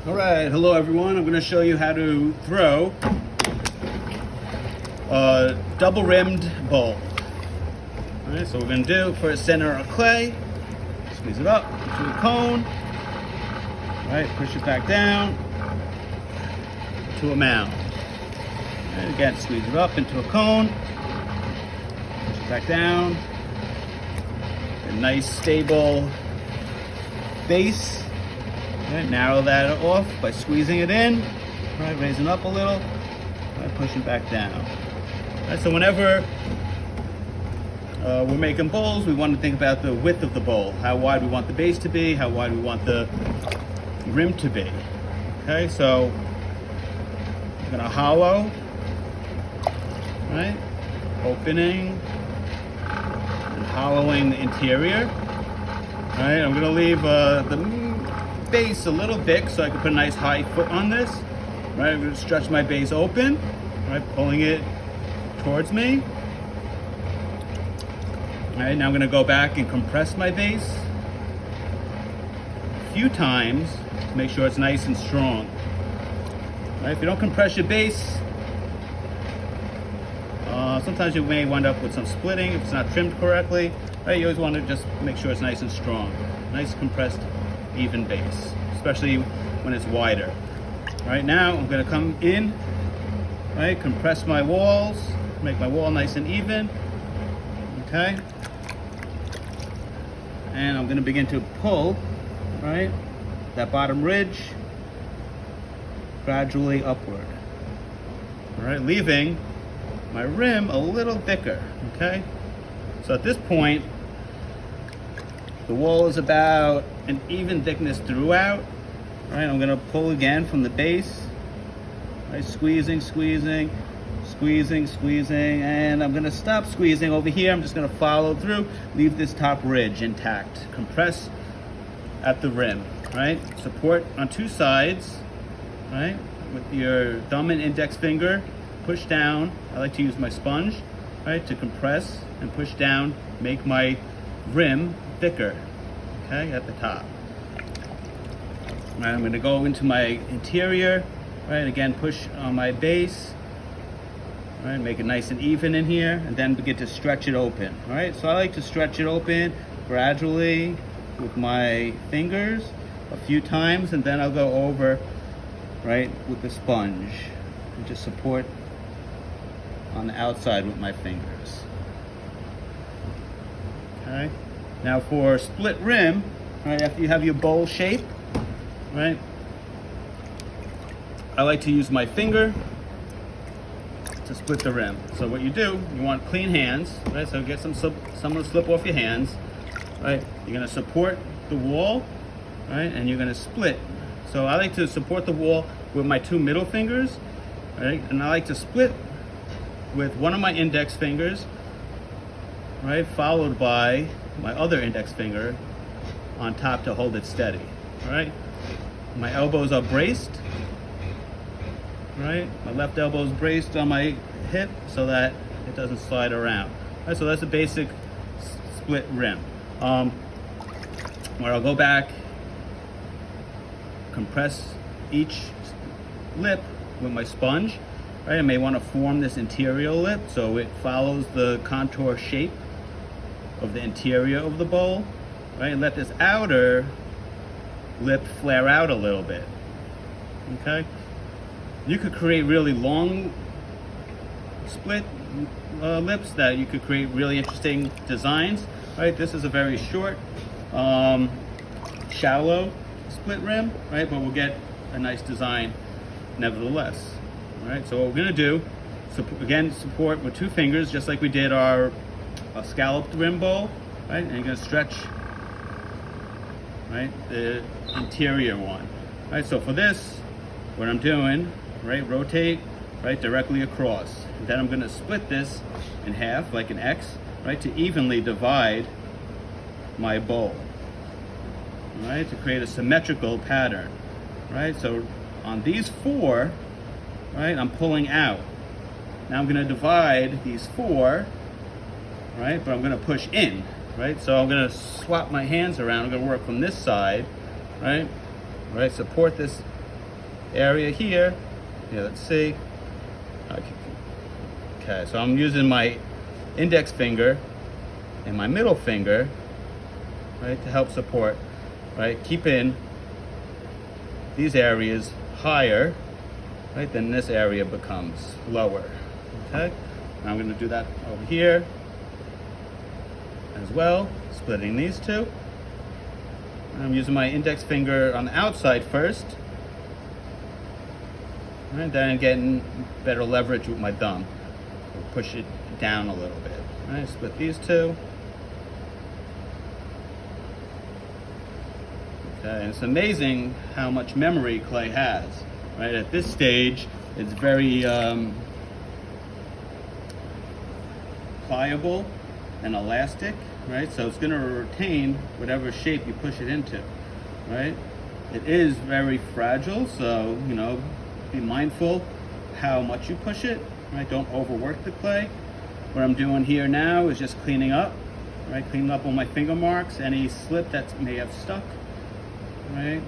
All right, hello everyone. I'm going to show you how to throw a double rimmed bowl. All right, so what we're going to do, first center our clay, squeeze it up into a cone, all right, push it back down to a mound. All right, again, squeeze it up into a cone, push it back down, a nice stable base. Right, narrow that off by squeezing it in, right, raising up a little, right, pushing back down. Right, so whenever we're making bowls, we want to think about the width of the bowl, how wide we want the base to be, how wide we want the rim to be. Okay, so I'm going to hollow, right, opening and hollowing the interior. All right, I'm going to leave the base a little thick so I can put a nice high foot on this. Right, I'm going to stretch my base open, right, pulling it towards me. All right, now I'm going to go back and compress my base a few times to make sure it's nice and strong. Right, if you don't compress your base, sometimes you may wind up with some splitting if it's not trimmed correctly. Right, you always want to just make sure it's nice and strong, nice compressed even base, especially when it's wider. Right, now I'm going to come in, right, compress my walls, make my wall nice and even. Okay, and I'm going to begin to pull, right, that bottom ridge gradually upward. All right, leaving my rim a little thicker. Okay, so at this point the wall is about an even thickness throughout. All right, I'm going to pull again from the base, right, squeezing, squeezing, squeezing, squeezing, and I'm going to stop squeezing over here. I'm just going to follow through, leave this top ridge intact, compress at the rim, right, support on two sides, right, with your thumb and index finger, push down. I like to use my sponge, right, to compress and push down, make my rim thicker, okay, at the top. All right, I'm going to go into my interior, right, again push on my base, all right, make it nice and even in here, and then begin to stretch it open. All right, so I like to stretch it open gradually with my fingers a few times, and then I'll go over, right, with the sponge and just support on the outside with my fingers. Okay. Now for split rim, right, after you have your bowl shape, right, I like to use my finger to split the rim. So what you do, you want clean hands, right, so get some of the slip off your hands, right, you're going to support the wall, right, and you're going to split. So I like to support the wall with my two middle fingers, right, and I like to split with one of my index fingers, right, followed by my other index finger on top to hold it steady. All right, my elbows are braced, right, my left elbow is braced on my hip so that it doesn't slide around. All right, so that's a basic split rim, where I'll go back, compress each lip with my sponge. Right, I may want to form this interior lip so it follows the contour shape of the interior of the bowl, right, and let this outer lip flare out a little bit. Okay, you could create really long split lips that you could create really interesting designs. Right, this is a very short, shallow split rim, right, but we'll get a nice design nevertheless. All right, so what we're going to do, again, support with two fingers, just like we did our scalloped rim bowl, right? And you're going to stretch, right, the interior one. All right, so for this, what I'm doing, right, rotate, right, directly across. And then I'm going to split this in half, like an X, right, to evenly divide my bowl, all right, to create a symmetrical pattern, right? So on these four, right, I'm pulling out. Now I'm going to divide these four, right, but I'm going to push in, right? So I'm going to swap my hands around. I'm going to work from this side, right? Right, support this area here. Yeah, let's see. Okay, so I'm using my index finger and my middle finger, right, to help support, right, keeping these areas higher, right, then this area becomes lower. Okay, now I'm going to do that over here as well, splitting these two. I'm using my index finger on the outside first, and then getting better leverage with my thumb. So push it down a little bit. All right, split these two. Okay, and it's amazing how much memory clay has. Right, at this stage, it's very pliable and elastic, right? So it's going to retain whatever shape you push it into, right? It is very fragile, so, you know, be mindful how much you push it, right? Don't overwork the clay. What I'm doing here now is just cleaning up, right? Cleaning up all my finger marks, any slip that may have stuck, right?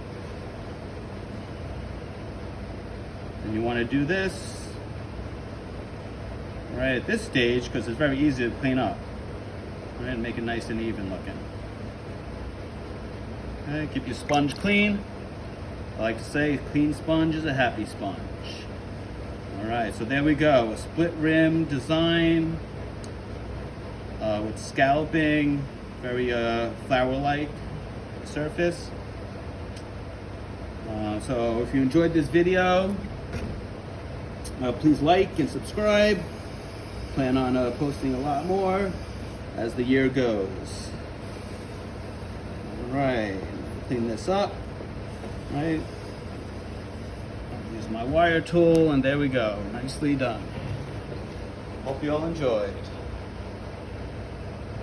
And you want to do this right at this stage because it's very easy to clean up, right, and make it nice and even looking. Okay, keep your sponge clean. I like to say, a clean sponge is a happy sponge. All right, so there we go, a split rim design with scalloping, very flower-like surface. So if you enjoyed this video, please like and subscribe. Plan on posting a lot more as the year goes. All right, clean this up. Right, use my wire tool, and there we go. Nicely done. Hope you all enjoyed.